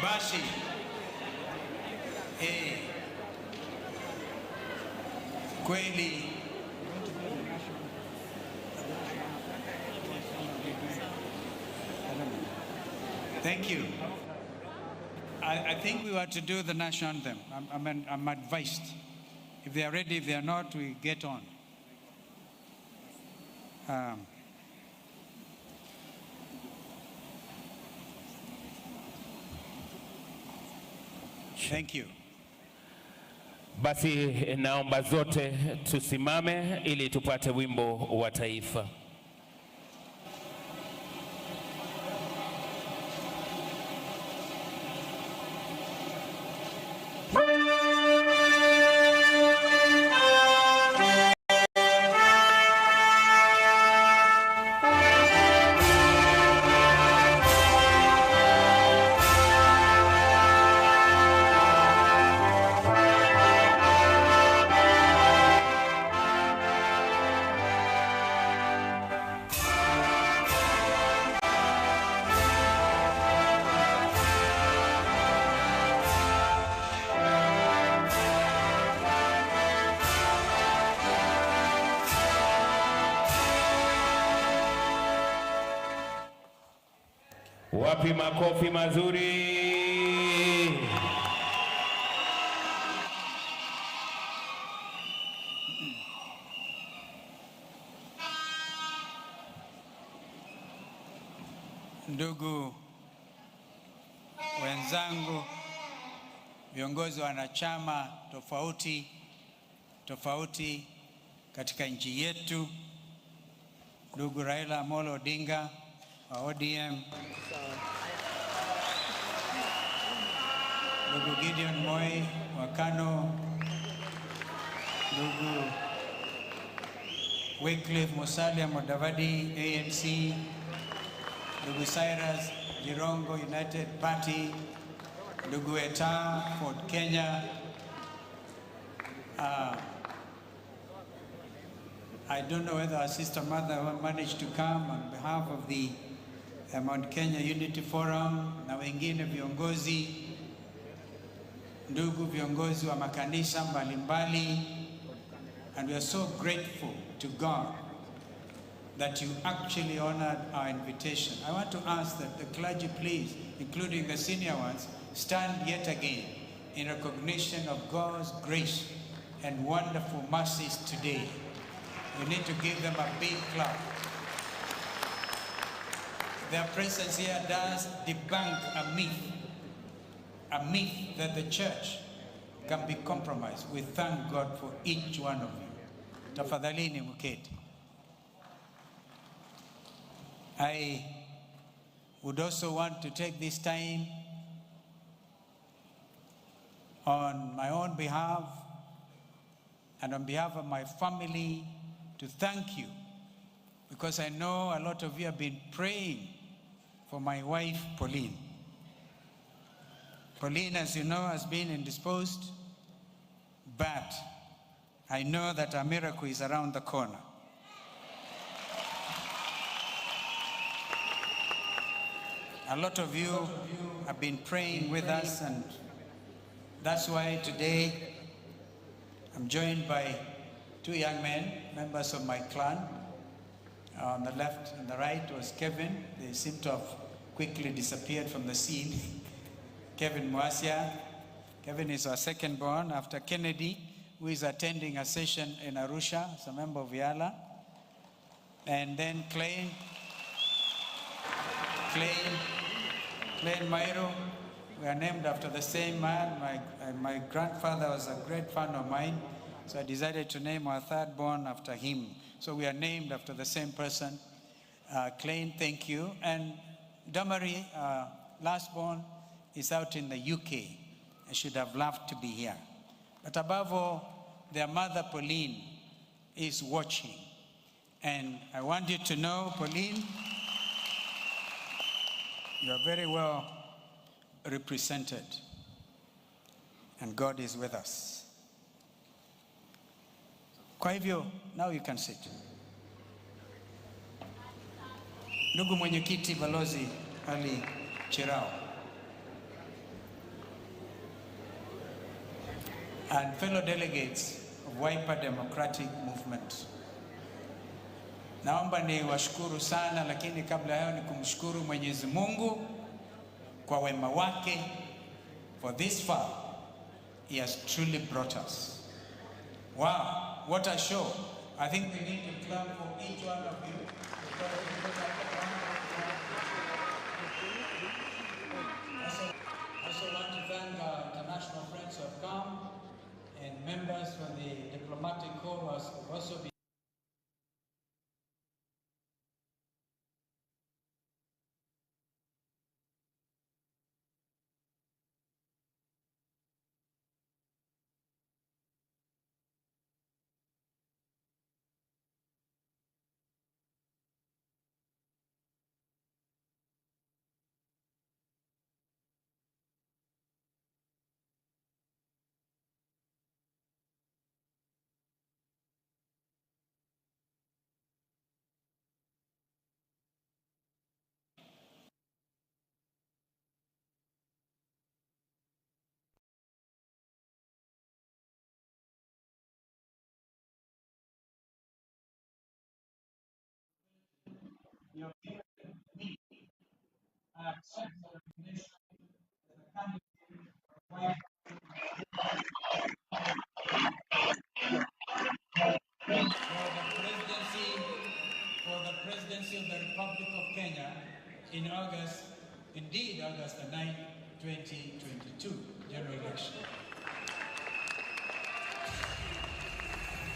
Basi. Kweli. Thank you. I think we were to do the national anthem. I'm advised. If they are ready, if they are not, we get on. Thank you. Basi naomba zote tusimame ili tupate wimbo wa taifa. Wapi makofi mazuri? Ndugu wenzangu, viongozi wanachama tofauti katika nchi yetu, ndugu Raila Amolo Odinga wa ODM, ndugu Gideon Moi wa KANU, ndugu Wycliffe Musalia Mudavadi ANC, ndugu Cyrus Jirongo United Party, ndugu Eta Ford Kenya. I don't know whether our sister mother managed to come on behalf of the Mount Kenya Unity Forum na wengine viongozi, ndugu viongozi wa makanisa mbalimbali, and we are so grateful to God that you actually honored our invitation. I want to ask that the clergy, please, including the senior ones, stand yet again in recognition of God's grace and wonderful mercies today. We need to give them a big clap. Their presence here does debunk a myth that the church can be compromised. We thank God for each one of you. Tafadhalini muketi. I would also want to take this time on my own behalf and on behalf of my family to thank you, because I know a lot of you have been praying for my wife, Pauline. Pauline, as you know, has been indisposed, but I know that a miracle is around the corner. A lot of you have been praying with us, and that's why today I'm joined by two young men, members of my clan. On the left and the right was Kevin. They seem to have quickly disappeared from the scene. Kevin Musyoka'S. Kevin is our second born after Kennedy, who is attending a session in Arusha, as a member of Yala. And then Klein Mairo. We are named after the same man. My grandfather was a great fan of mine, so I decided to name our third born after him. So we are named after the same person. Klein, thank you. And Damari, last born, is out in the UK. I should have loved to be here. But above all, their mother, Pauline, is watching. And I want you to know, Pauline, you are very well represented. And God is with us. Kwa hivyo, now you can sit. Ndugu mwenyekiti Balozi Ali Chirao, and fellow delegates of Wiper Democratic Movement. Naomba ni washukuru sana, lakini kabla yao ni kumshukuru Mwenyezi Mungu kwa wema wake. For this far, He has truly brought us. Wow, what a show. I think we need to clap for each one of you. I also want to thank our international friends who have come, and members from the diplomatic corps who have also been. Your favorite me accept the recognition as a candidate for the presidency of the Republic of Kenya in August, indeed August the 9th, 2022 general election.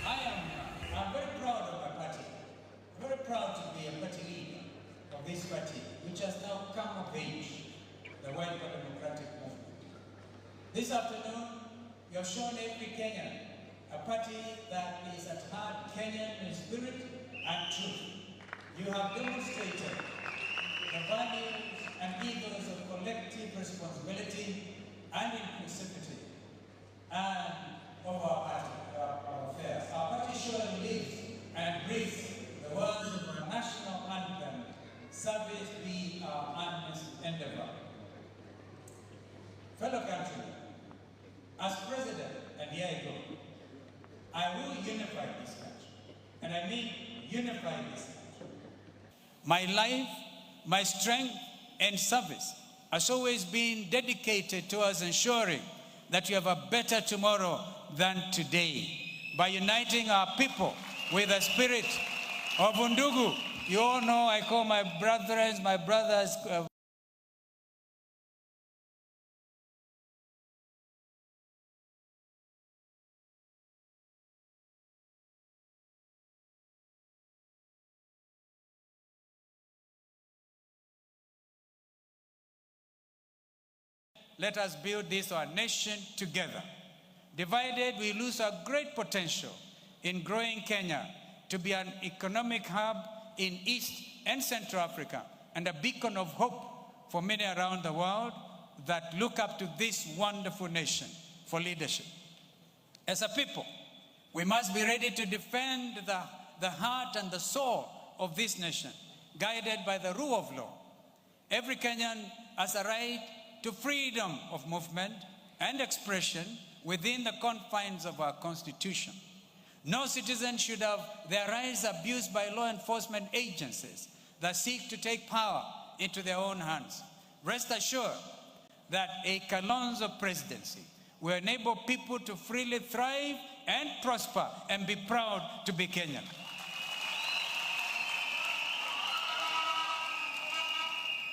I'm very proud of my party. I'm very proud to be a party leader of this party, which has now come of age, the Wiper Democratic Movement. This afternoon, you have shown every Kenyan a party that is at heart Kenyan in spirit and truth. You have demonstrated the values and ethos of collective responsibility and inclusivity and of our party, our affairs. Our party surely lives and breathes the words of our national anthem, service be our earnest endeavor. Fellow countrymen, as president and here I go, I will unify this country. And I mean unify this country. My life, my strength, and service has always been dedicated towards ensuring that we have a better tomorrow than today by uniting our people with a spirit of undugu. You all know I call my brothers. Let us build this our nation together. Divided, we lose our great potential in growing Kenya to be an economic hub in East and Central Africa and a beacon of hope for many around the world that look up to this wonderful nation for leadership. As a people, we must be ready to defend the heart and the soul of this nation, guided by the rule of law. Every Kenyan has a right to freedom of movement and expression within the confines of our Constitution. No citizen should have their rights abused by law enforcement agencies that seek to take power into their own hands. Rest assured that a Kalonzo presidency will enable people to freely thrive and prosper and be proud to be Kenyan.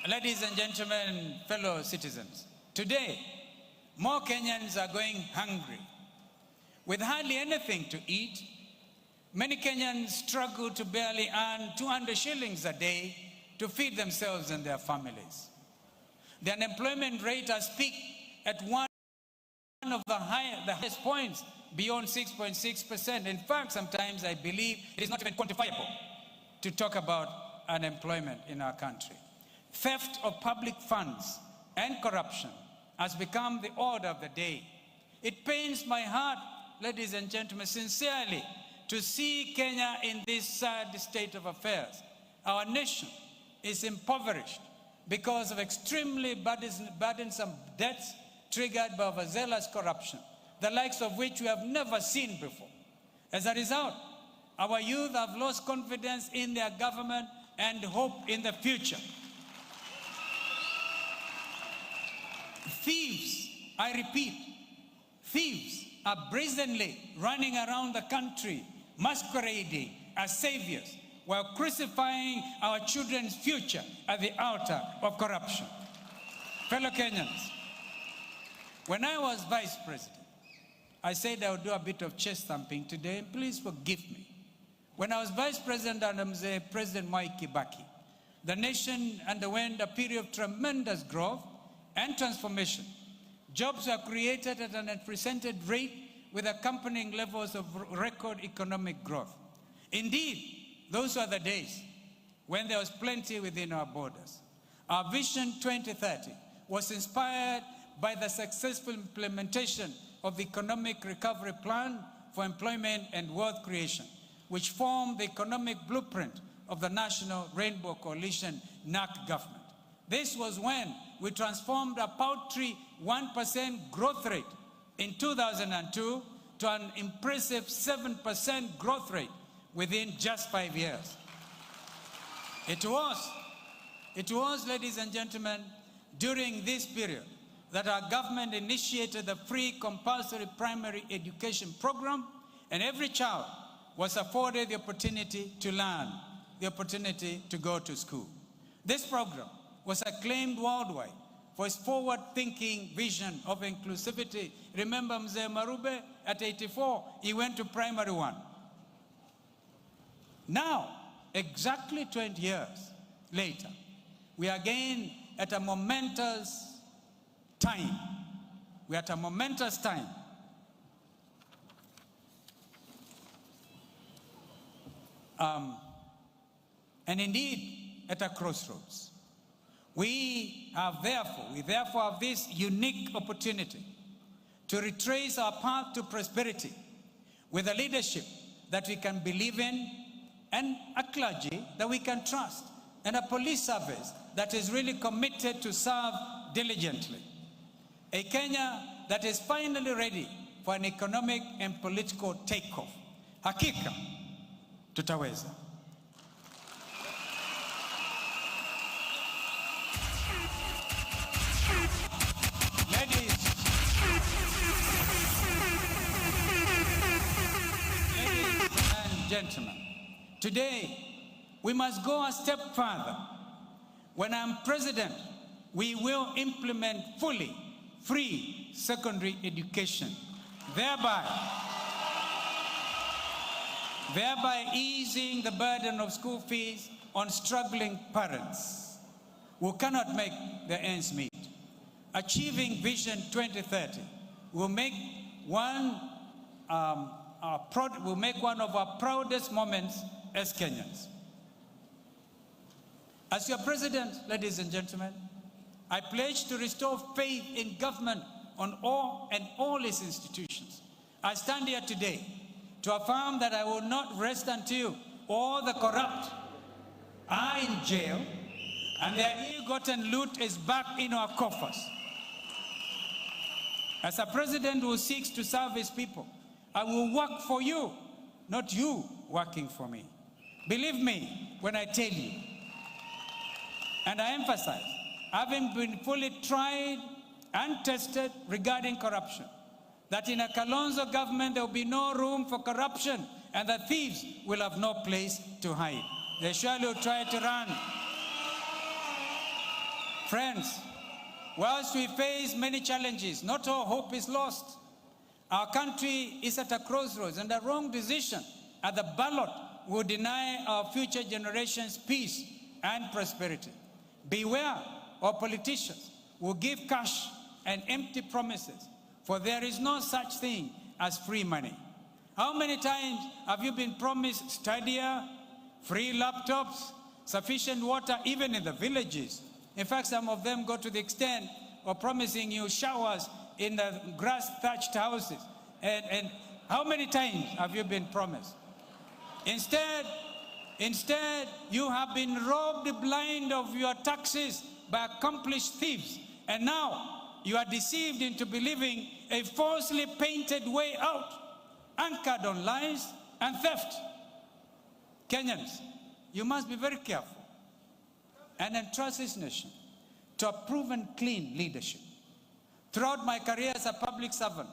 Ladies and gentlemen, fellow citizens, today, more Kenyans are going hungry. With hardly anything to eat, many Kenyans struggle to barely earn 200 shillings a day to feed themselves and their families. The unemployment rate has peaked at one of the highest points, beyond 6.6%. In fact, sometimes I believe it is not even quantifiable to talk about unemployment in our country. Theft of public funds and corruption has become the order of the day. It pains my heart, ladies and gentlemen, sincerely, to see Kenya in this sad state of affairs. Our nation is impoverished because of extremely burdensome debts triggered by overzealous corruption, the likes of which we have never seen before. As a result, our youth have lost confidence in their government and hope in the future. Thieves, I repeat, thieves are brazenly running around the country, masquerading as saviors, while crucifying our children's future at the altar of corruption. Fellow Kenyans, when I was vice president, I said I would do a bit of chest thumping today, and please forgive me. When I was vice president under President Mwai Kibaki, the nation underwent a period of tremendous growth and transformation. Jobs were created at an unprecedented rate with accompanying levels of record economic growth. Indeed, those were the days when there was plenty within our borders. Our Vision 2030 was inspired by the successful implementation of the Economic Recovery Plan for Employment and Wealth Creation, which formed the economic blueprint of the National Rainbow Coalition NAC government. This was when we transformed a paltry 1% growth rate in 2002 to an impressive 7% growth rate within just 5 years. It was, ladies and gentlemen, during this period that our government initiated the free compulsory primary education program, and every child was afforded the opportunity to learn, the opportunity to go to school. This program was acclaimed worldwide for its forward-thinking vision of inclusivity. Remember Mzee Marube, at 84, he went to primary 1. Now, exactly 20 years later, we are again at a momentous time. We are at a momentous time. And indeed, at a crossroads. We therefore have this unique opportunity to retrace our path to prosperity with a leadership that we can believe in, and a clergy that we can trust, and a police service that is really committed to serve diligently. A Kenya that is finally ready for an economic and political takeoff. Hakika, Tutaweza. Ladies and gentlemen, today we must go a step further. When I'm president, we will implement fully free secondary education, thereby easing the burden of school fees on struggling parents who cannot make their ends meet. Achieving Vision 2030 will make one of our proudest moments as Kenyans. As your president, ladies and gentlemen, I pledge to restore faith in government on all its institutions. I stand here today to affirm that I will not rest until all the corrupt are in jail and their ill-gotten loot is back in our coffers. As a president who seeks to serve his people, I will work for you, not you working for me. Believe me when I tell you, and I emphasize, having been fully tried and tested regarding corruption, that in a Kalonzo government there will be no room for corruption and the thieves will have no place to hide. They surely will try to run. Friends, whilst we face many challenges, not all hope is lost. Our country is at a crossroads, and a wrong decision at the ballot will deny our future generations peace and prosperity. Beware of politicians who give cash and empty promises, for there is no such thing as free money. How many times have you been promised stadia, free laptops, sufficient water, even in the villages? In fact, some of them go to the extent of promising you showers in the grass-thatched houses. And how many times have you been promised? Instead, you have been robbed blind of your taxes by accomplished thieves. And now, you are deceived into believing a falsely painted way out, anchored on lies and theft. Kenyans, you must be very careful and entrust this nation to a proven clean leadership. Throughout my career as a public servant,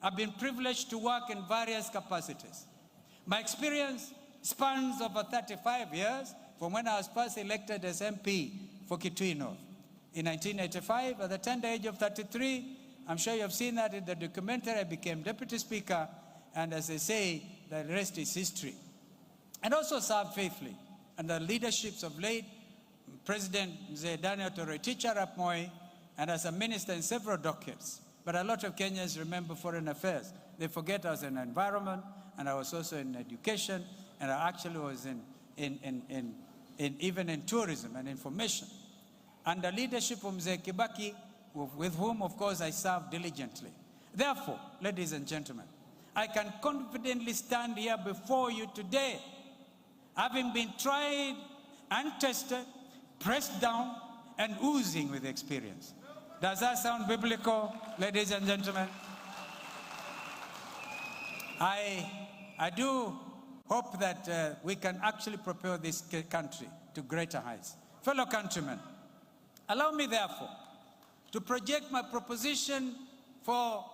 I've been privileged to work in various capacities. My experience spans over 35 years from when I was first elected as MP for Kitui North. In 1985, at the tender age of 33, I'm sure you have seen that in the documentary, I became Deputy Speaker, and as they say, the rest is history. And also served faithfully under the leaderships of late President Mzee Daniel Toroitich Arap Moi, and as a minister in several decades. But a lot of Kenyans remember foreign affairs. They forget I was in environment, and I was also in education, and I actually was even in tourism and information. Under leadership of Mzee Kibaki, with whom, of course, I served diligently. Therefore, ladies and gentlemen, I can confidently stand here before you today, having been tried and tested, pressed down, and oozing with experience. Does that sound biblical, ladies and gentlemen? I do hope that we can actually propel this country to greater heights. Fellow countrymen, allow me therefore to project my proposition for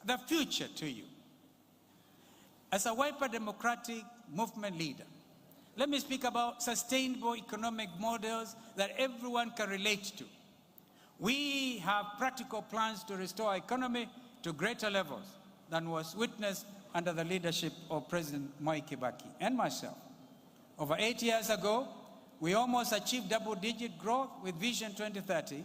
the future to you. As a Wiper Democratic Movement leader, let me speak about sustainable economic models that everyone can relate to. We have practical plans to restore our economy to greater levels than was witnessed under the leadership of President Mwai Kibaki and myself. Over 8 years ago, we almost achieved double-digit growth with Vision 2030,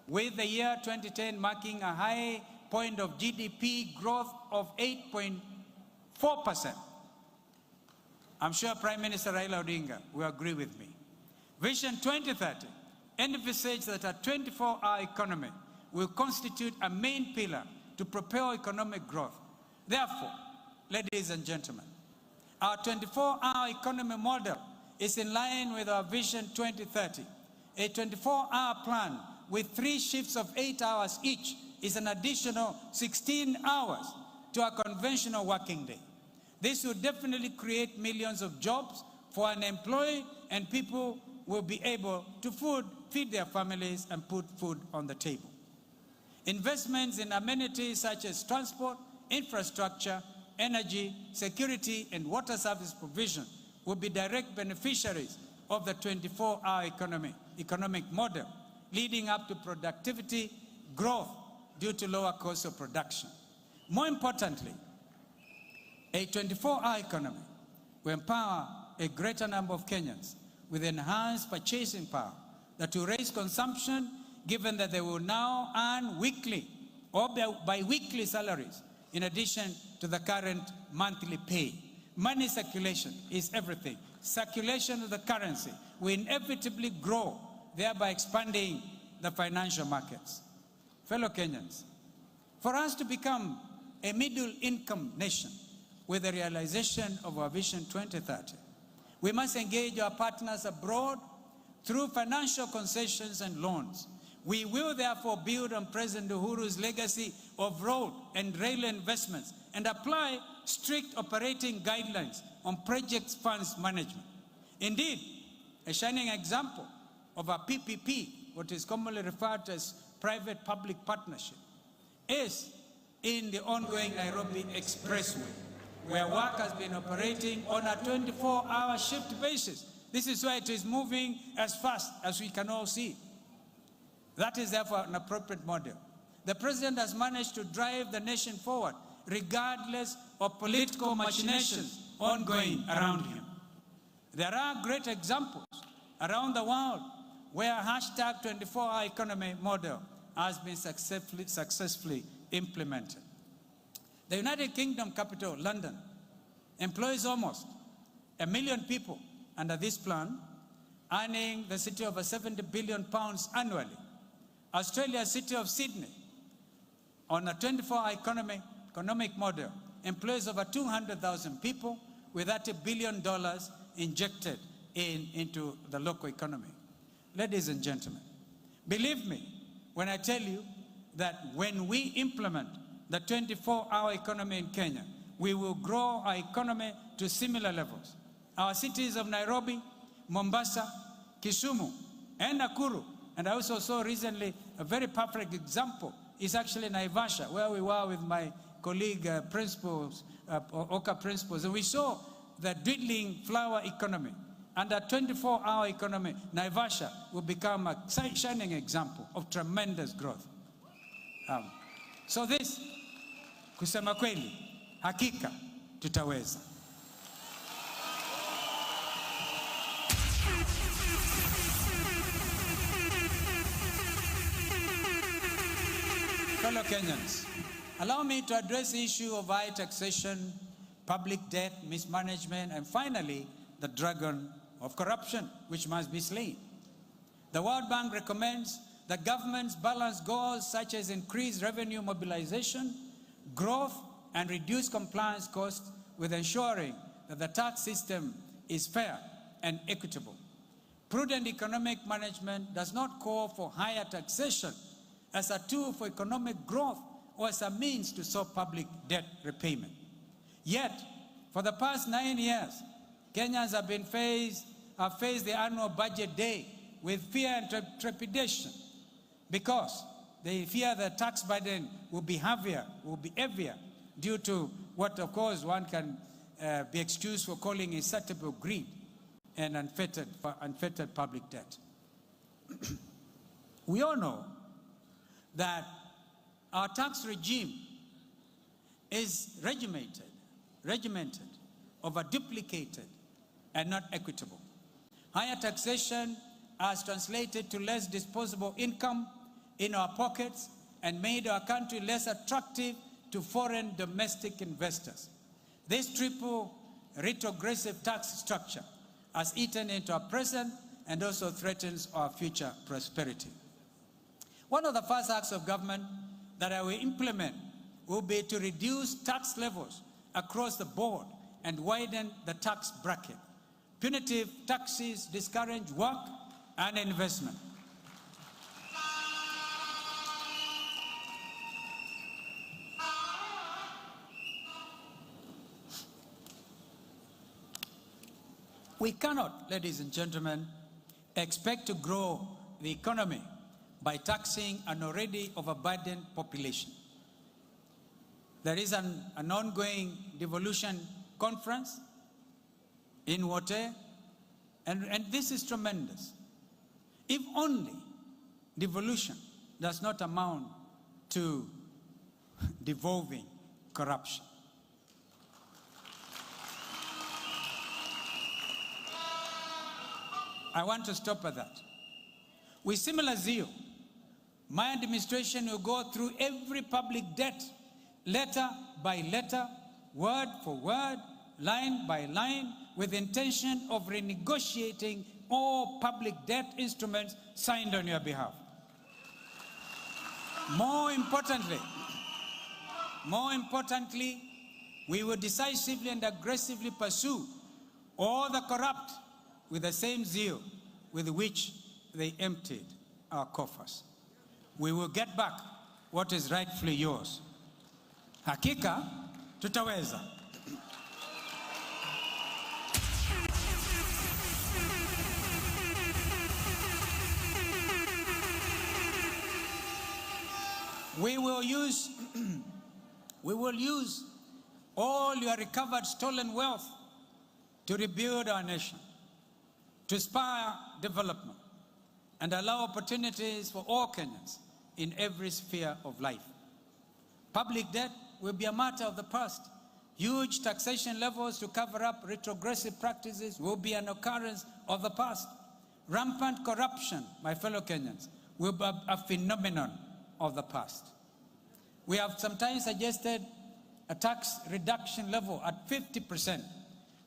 with the year 2010 marking a high point of GDP growth of 8.4%. I'm sure Prime Minister Raila Odinga will agree with me. Vision 2030 envisages that a 24-hour economy will constitute a main pillar to propel economic growth. Therefore, ladies and gentlemen, our 24-hour economy model is in line with our Vision 2030. A 24-hour plan with 3 shifts of 8 hours each is an additional 16 hours to a conventional working day. This will definitely create millions of jobs for unemployed, and people will be able to feed their families and put food on the table. Investments in amenities such as transport, infrastructure, energy, security, and water service provision will be direct beneficiaries of the 24-hour economic model, leading up to productivity growth due to lower cost of production. More importantly, a 24-hour economy will empower a greater number of Kenyans with enhanced purchasing power that will raise consumption, given that they will now earn weekly or bi-weekly salaries in addition to the current monthly pay. Money circulation is everything. Circulation of the currency will inevitably grow, thereby expanding the financial markets. Fellow Kenyans, for us to become a middle-income nation with the realization of our Vision 2030, we must engage our partners abroad through financial concessions and loans. We will therefore build on President Uhuru's legacy of road and rail investments and apply strict operating guidelines on project funds management. Indeed, a shining example of a PPP, what is commonly referred to as private-public partnership, is in the ongoing Nairobi Expressway, where work has been operating on a 24-hour shift basis. This is why it is moving as fast as we can all see. That is therefore an appropriate model. The president has managed to drive the nation forward regardless of political machinations ongoing around him. There are great examples around the world where hashtag 24-hour economy model has been successfully implemented. The United Kingdom capital, London, employs almost 1 million people under this plan, earning the city over £70 billion annually. Australia's city of Sydney, on a 24-hour economic model, employs over 200,000 people with $30 billion injected into the local economy. Ladies and gentlemen, believe me when I tell you that when we implement the 24-hour economy in Kenya, we will grow our economy to similar levels. Our cities of Nairobi, Mombasa, Kisumu, and Nakuru, and I also saw recently a very perfect example is actually Naivasha, where we were with my colleague principals, Oka principals, and we saw the dwindling flower economy. And a 24-hour economy, Naivasha will become a shining example of tremendous growth. So this, kusema kweli, hakika tutaweza. Fellow Kenyans, allow me to address the issue of high taxation, public debt, mismanagement, and finally, the dragon of corruption, which must be slain. The World Bank recommends that governments balance goals such as increased revenue mobilization, growth, and reduced compliance costs with ensuring that the tax system is fair and equitable. Prudent economic management does not call for higher taxation as a tool for economic growth or as a means to solve public debt repayment. Yet, for the past 9 years, Kenyans have faced the annual budget day with fear and trepidation because they fear the tax burden will be heavier due to what, of course, one can be excused for calling insatiable greed and unfettered public debt. We all know that our tax regime is regimented, over-duplicated, and not equitable. Higher taxation has translated to less disposable income in our pockets and made our country less attractive to foreign domestic investors. This triple retrogressive tax structure has eaten into our present and also threatens our future prosperity. One of the first acts of government that I will implement will be to reduce tax levels across the board and widen the tax bracket. Punitive taxes discourage work and investment. We cannot, ladies and gentlemen, expect to grow the economy by taxing an already overburdened population. There is an ongoing devolution conference in Wiper'S, and this is tremendous. If only devolution does not amount to devolving corruption. I want to stop at that. With similar zeal, my administration will go through every public debt, letter by letter, word for word, line by line, with the intention of renegotiating all public debt instruments signed on your behalf. More importantly, we will decisively and aggressively pursue all the corrupt with the same zeal with which they emptied our coffers. We will get back what is rightfully yours. Hakika, tutaweza. We will use all your recovered stolen wealth to rebuild our nation, to inspire development, and allow opportunities for all Kenyans in every sphere of life. Public debt will be a matter of the past. Huge taxation levels to cover up retrogressive practices will be an occurrence of the past. Rampant corruption, my fellow Kenyans, will be a phenomenon of the past. We have sometimes suggested a tax reduction level at 50%.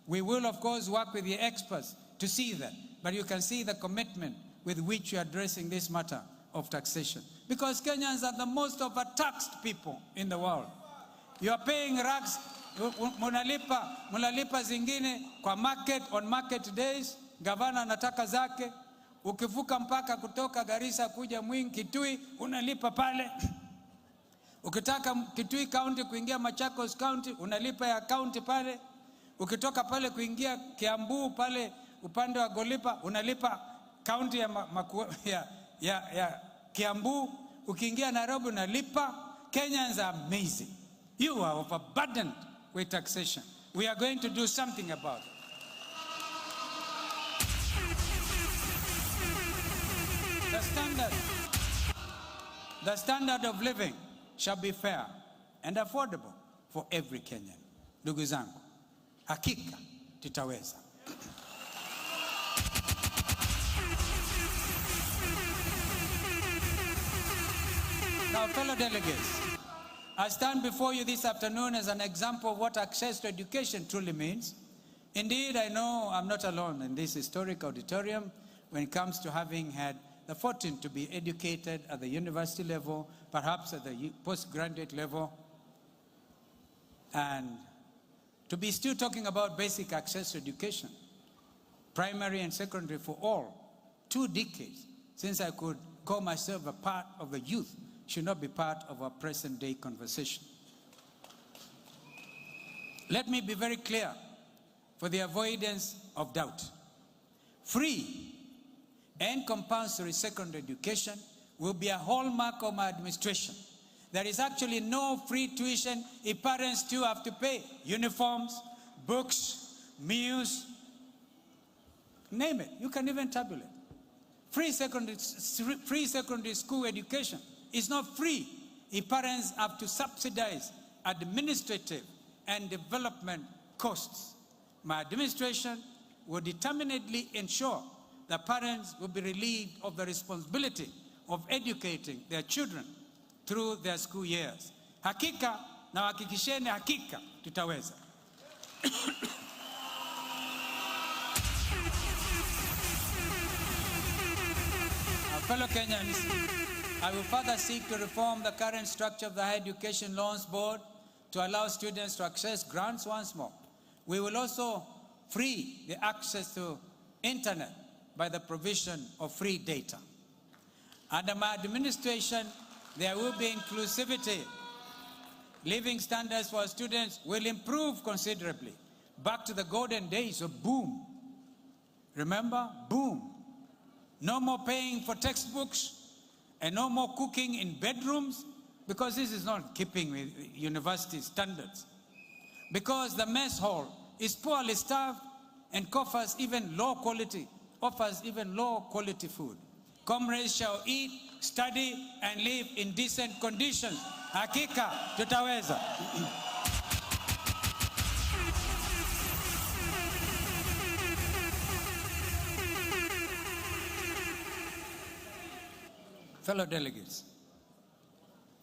We will, of course, work with the experts to see that, but you can see the commitment with which you are addressing this matter of taxation. Because Kenyans are the most overtaxed people in the world. You are paying rags, munalipa zingine kwa market, on market days, gavana anataka zake, ukivuka mpaka kutoka Garissa kuja Mwingi Kitui, unalipa pale. Ukitaka Kitui County kuingia Machakos County, unalipa ya county pale. Ukitoka pale kuingia Kiambu pale upande wa Golipa, unalipa county ya Kiambu. Ukiingia Nairobi unalipa. Kenyans are amazing. You are overburdened with taxation. We are going to do something about it. The standard of living shall be fair and affordable for every Kenyan. Ndugu zangu, hakika tutaweza. Now, fellow delegates, I stand before you this afternoon as an example of what access to education truly means. Indeed, I know I'm not alone in this historic auditorium when it comes to having had the fortune to be educated at the university level, perhaps at the postgraduate level, and to be still talking about basic access to education, primary and secondary for all. 2 decades since I could call myself a part of the youth should not be part of our present day conversation. Let me be very clear for the avoidance of doubt. Free and compulsory secondary education will be a hallmark of my administration. There is actually no free tuition if parents too have to pay uniforms, books, meals, name it. You can even tabulate. Free secondary school education is not free if parents have to subsidize administrative and development costs. My administration will determinedly ensure that parents will be relieved of the responsibility of educating their children through their school years. Hakika na hakikisheni hakika tutaweza. Our fellow Kenyans, I will further seek to reform the current structure of the Higher Education Loans Board to allow students to access grants once more. We will also free the access to internet by the provision of free data. Under my administration, there will be inclusivity. Living standards for students will improve considerably. Back to the golden days of boom. Remember? Boom. No more paying for textbooks and no more cooking in bedrooms, because this is not keeping with university standards. Because the mess hall is poorly staffed and offers even low quality food. Comrades shall eat, study, and live in decent conditions. Hakika tutaweza. Fellow delegates,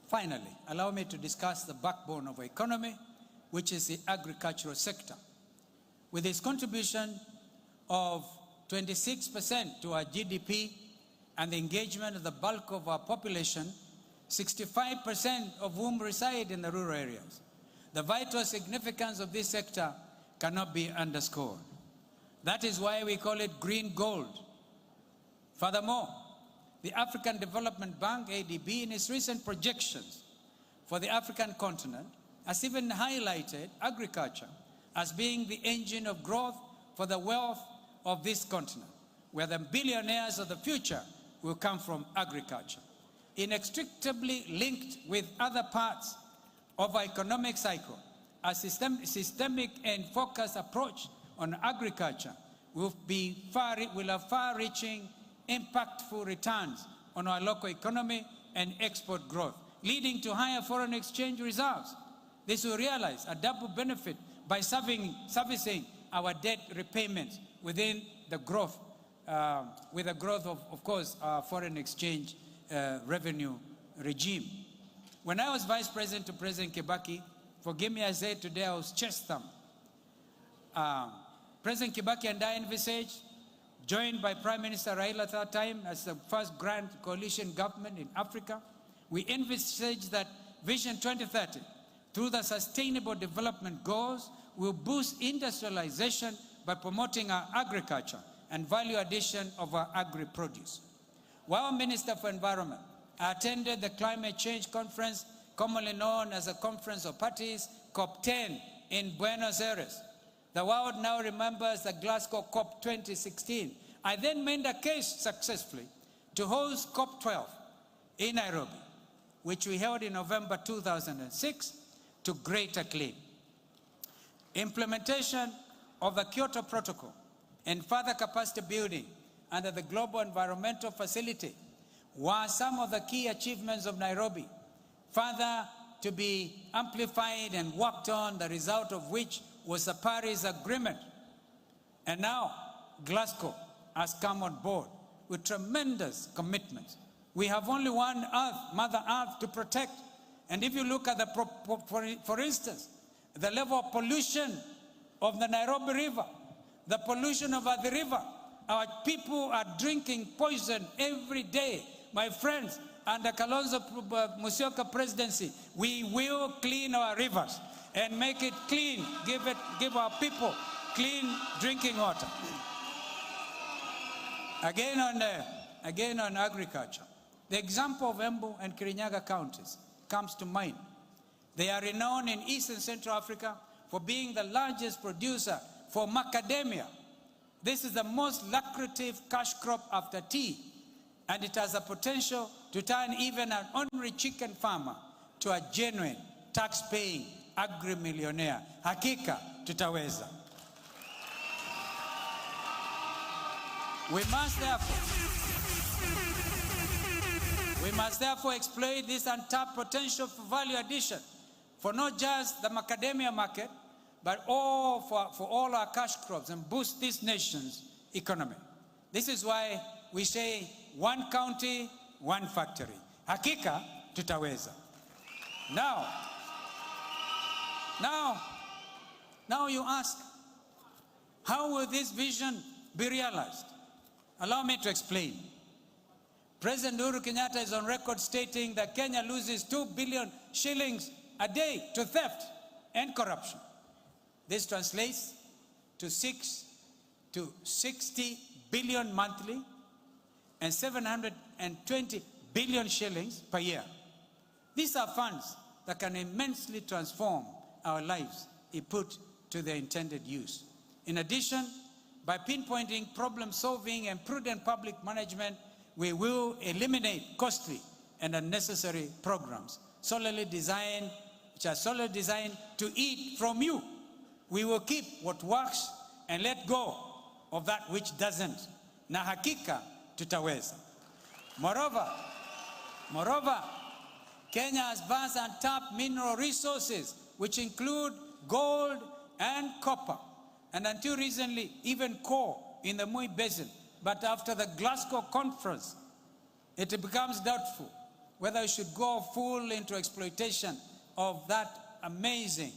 finally, allow me to discuss the backbone of our economy, which is the agricultural sector. With its contribution of 26% to our GDP and the engagement of the bulk of our population, 65% of whom reside in the rural areas, the vital significance of this sector cannot be underscored. That is why we call it green gold. Furthermore, the African Development Bank, ADB, in its recent projections for the African continent, has even highlighted agriculture as being the engine of growth for the wealth of this continent, where the billionaires of the future will come from agriculture. Inextricably linked with other parts of our economic cycle, a systemic and focused approach on agriculture will have far-reaching, impactful returns on our local economy and export growth, leading to higher foreign exchange reserves. This will realize a double benefit by servicing our debt repayments within the growth, with the growth of course, our foreign exchange revenue regime. When I was Vice President to President Kibaki, forgive me, I said today I was chest thumped. President Kibaki and I envisaged, joined by Prime Minister Raila at that time as the first grand coalition government in Africa, we envisaged that Vision 2030, through the Sustainable Development Goals, will boost industrialization by promoting our agriculture and value addition of our agri-produce. While Minister for Environment, I attended the Climate Change Conference commonly known as the Conference of Parties, COP10 in Buenos Aires. The world now remembers the Glasgow COP 2016. I then made a case successfully to host COP12 in Nairobi, which we held in November 2006 to great acclaim. Implementation of the Kyoto Protocol and further capacity building under the Global Environmental Facility were some of the key achievements of Nairobi, further to be amplified and worked on, the result of which was the Paris Agreement. And now Glasgow has come on board with tremendous commitments. We have only one Earth, Mother Earth, to protect. And if you look at for instance, the level of pollution of the Nairobi River, the pollution of the river, our people are drinking poison every day. My friends, under Kalonzo Musyoka'S presidency, we will clean our rivers and make it clean, give our people clean drinking water. Again on agriculture, the example of Embu and Kirinyaga counties comes to mind. They are renowned in East and Central Africa for being the largest producer for macadamia. This is the most lucrative cash crop after tea, and it has the potential to turn even an ordinary chicken farmer to a genuine tax-paying agri-millionaire. Hakika, Tutaweza. We must therefore exploit this untapped potential for value addition for not just the macadamia market, but for all our cash crops, and boost this nation's economy. This is why we say one county, one factory. Hakika, Tutaweza. Now you ask, how will this vision be realized? Allow me to explain. President Uhuru Kenyatta is on record stating that Kenya loses 2 billion shillings a day to theft and corruption. This translates to 6 to 60 billion monthly and 720 billion shillings per year. These are funds that can immensely transform our lives if put to their intended use. In addition, by pinpointing problem solving and prudent public management, we will eliminate costly and unnecessary programs which are solely designed to eat from you. We will keep what works and let go of that which doesn't. Na hakika tutaweza. Moreover, Kenya has vast untapped mineral resources, which include gold and copper, and until recently, even coal in the Mui Basin. But after the Glasgow conference, it becomes doubtful whether we should go full into exploitation of that amazing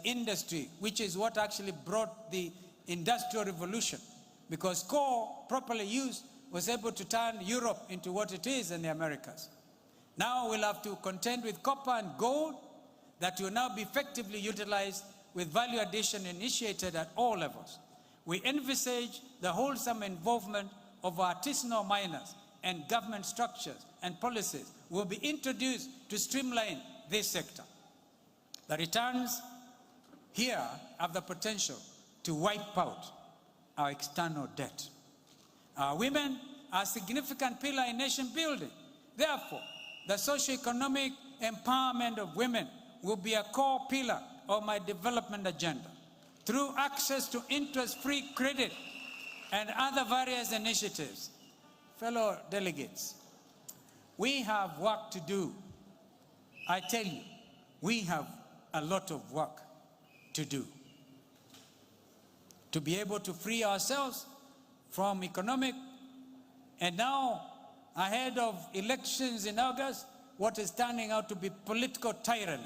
industry, which is what actually brought the Industrial Revolution. Because coal, properly used, was able to turn Europe into what it is in the Americas. Now we'll have to contend with copper and gold that will now be effectively utilized with value addition initiated at all levels. We envisage the wholesome involvement of artisanal miners, and government structures and policies will be introduced to streamline this sector. The returns here have the potential to wipe out our external debt. Our women are a significant pillar in nation building. Therefore, the socio-economic empowerment of women will be a core pillar of my development agenda. Through access to interest-free credit and other various initiatives. Fellow delegates, we have work to do. I tell you, we have a lot of work to do to be able to free ourselves from economic, and now ahead of elections in August, what is turning out to be political tyranny.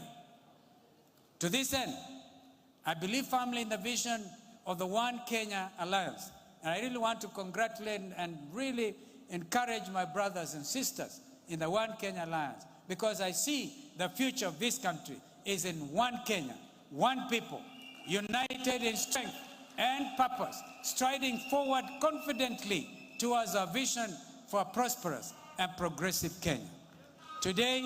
To this end, I believe firmly in the vision of the One Kenya Alliance. And I really want to congratulate and really encourage my brothers and sisters in the One Kenya Alliance, because I see the future of this country is in one Kenya, one people, united in strength and purpose, striding forward confidently towards our vision for a prosperous and progressive Kenya. Today,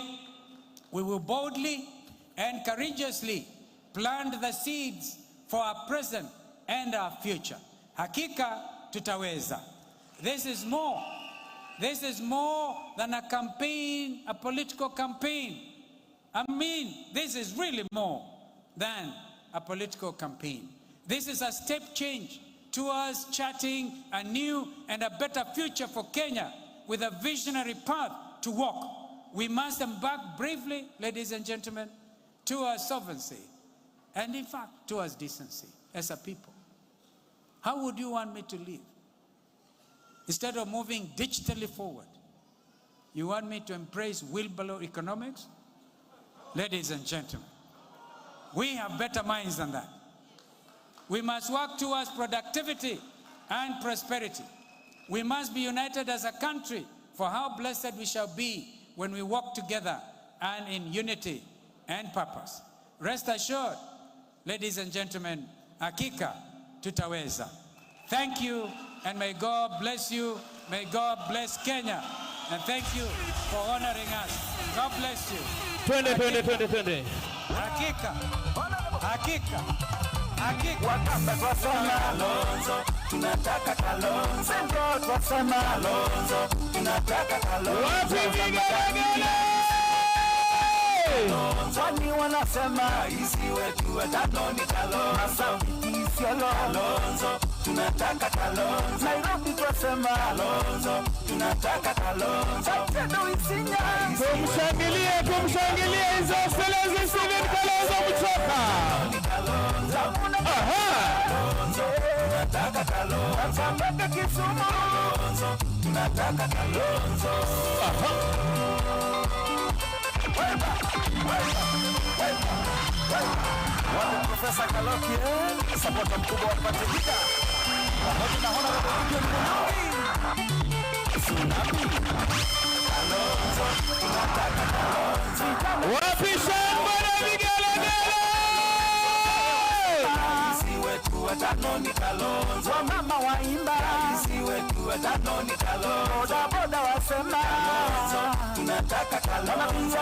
We will boldly and courageously plant the seeds for our present and our future. Hakika tutaweza. This is more. This is more than a campaign, a political campaign. I mean, this is really more than a political campaign. This is a step change towards charting a new and a better future for Kenya with a visionary path to walk. We must embark bravely, ladies and gentlemen, towards sovereignty and in fact towards decency as a people. How would you want me to live? Instead of moving digitally forward, you want me to embrace wheelbarrow economics? Ladies and gentlemen, we have better minds than that. We must work towards productivity and prosperity. We must be united as a country, for how blessed we shall be when we walk together and in unity and purpose. Rest assured, ladies and gentlemen, Hakika tutaweza. Thank you, and may God bless you. May God bless Kenya. And thank you for honoring us. God bless you. 20. Hakika. Hakika. Hakika. Wakamba kwa sana Kalonzo, tunataka Kalonzo. Kwa sana Kalonzo, tunataka Kalonzo. Wapi vigelegele? Wani wanasema isi wetu watano ni Kalonzo. Kalonzo, tunataka Kalonzo. Nairobi twasema Kalonzo, tunataka Kalonzo. Tumshangilie His Excellency Stephen Kalonzo Musyoka. Kalonzo, tunataka Kalonzo. Tunataka Kisumu. Kalonzo, tunataka Kalonzo. Wale Profesa Kaloki, support mkubwa wa Hakika. Pamoja na hona wa Tsunami. Kalonzo, tunataka Kalonzo. Wapi shamba na vigelegele? Isi wetu watano ni Kalonzo. Mama waimba. Isi wetu watano ni Kalonzo. Boda wasema. Kalonzo, tunataka Kalonzo.